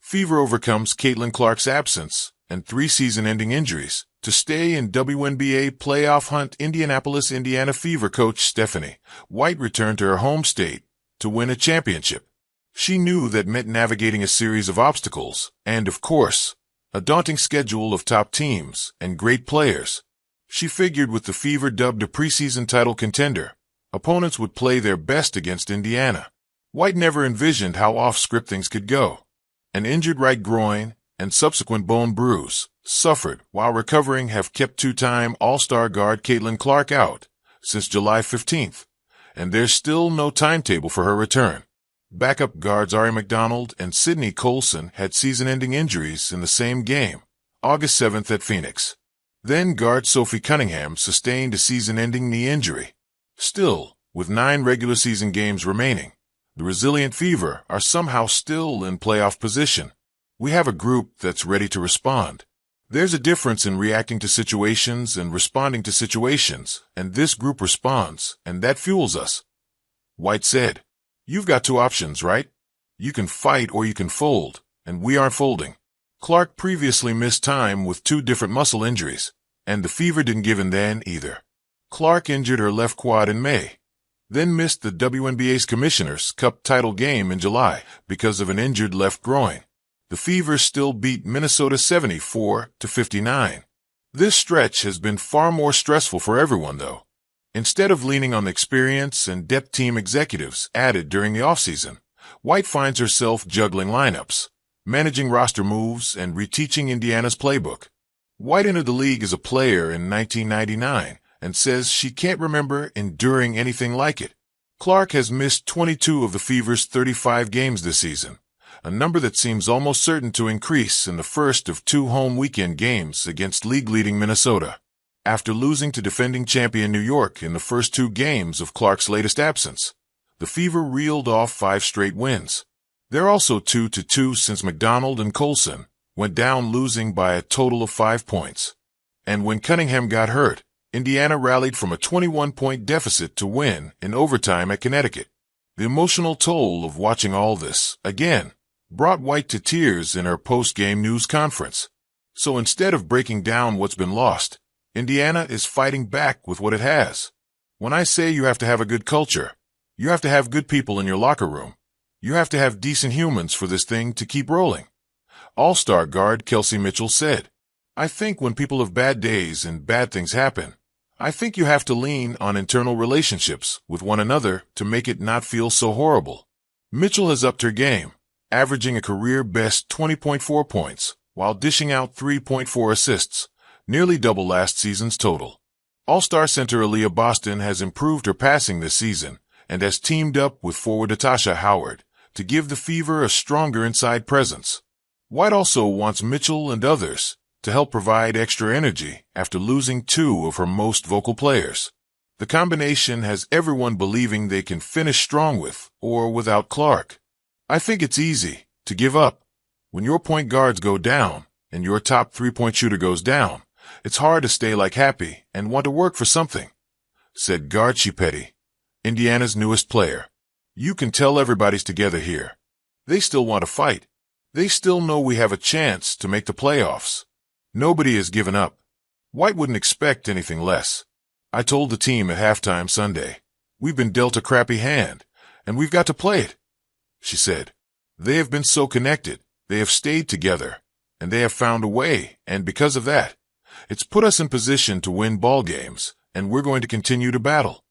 Fever overcomes Caitlin Clark's absence and 3 season-ending injuries to stay in WNBA playoff hunt. Indianapolis, Indiana Fever coach Stephanie White returned to her home state to win a championship. She knew that meant navigating a series of obstacles and, of course, a daunting schedule of top teams and great players. She figured with the Fever dubbed a preseason title contender, opponents would play their best against Indiana. White never envisioned how off-script things could go. An injured right groin and subsequent bone bruise suffered while recovering have kept 2-time All-Star guard Caitlin Clark out since July 15th, and there's still no timetable for her return. Backup guards Ari McDonald and Sydney Colson had season-ending injuries in the same game, August 7th at Phoenix. Then guard Sophie Cunningham sustained a season-ending knee injury. Still, with 9 regular season games remaining, the resilient Fever are somehow still in playoff position. We have a group that's ready to respond. There's a difference in reacting to situations and responding to situations, and this group responds, and that fuels us. White said, "You've got 2 options, right? You can fight or you can fold, and we aren't folding." Clark previously missed time with 2 different muscle injuries, and the Fever didn't give in then either. Clark injured her left quad in May, then missed the WNBA's Commissioner's Cup title game in July because of an injured left groin. The Fever still beat Minnesota 74-59. This stretch has been far more stressful for everyone, though. Instead of leaning on the experience and depth team executives added during the offseason, White finds herself juggling lineups, managing roster moves, and reteaching Indiana's playbook. White entered the league as a player in 1999 and says she can't remember enduring anything like it. Clark has missed 22 of the Fever's 35 games this season, a number that seems almost certain to increase in the first of 2 home weekend games against league-leading Minnesota. After losing to defending champion New York in the first 2 games of Clark's latest absence, the Fever reeled off 5 straight wins. They're also 2-2 since McDonald and Colson went down, losing by a total of 5 points. And when Cunningham got hurt, Indiana rallied from a 21-point deficit to win in overtime at Connecticut. The emotional toll of watching all this, again, brought White to tears in her post-game news conference. So instead of breaking down what's been lost, Indiana is fighting back with what it has. When I say you have to have a good culture, you have to have good people in your locker room. You have to have decent humans for this thing to keep rolling. All-Star guard Kelsey Mitchell said, "I think when people have bad days and bad things happen, I think you have to lean on internal relationships with one another to make it not feel so horrible." Mitchell has upped her game, averaging a career-best 20.4 points while dishing out 3.4 assists, nearly double last season's total. All-Star center Aaliyah Boston has improved her passing this season and has teamed up with forward Natasha Howard to give the Fever a stronger inside presence. White also wants Mitchell and others to help provide extra energy after losing 2 of her most vocal players. The combination has everyone believing they can finish strong with or without Clark. I think it's easy to give up. When your point guards go down and your top 3-point shooter goes down, it's hard to stay happy and want to work for something, said guard Chipetti, Indiana's newest player. You can tell everybody's together here. They still want to fight. They still know we have a chance to make the playoffs. Nobody has given up. White wouldn't expect anything less. I told the team at halftime Sunday, "We've been dealt a crappy hand, and we've got to play it," she said. "They have been so connected, they have stayed together, and they have found a way, and because of that, it's put us in position to win ball games, and we're going to continue to battle."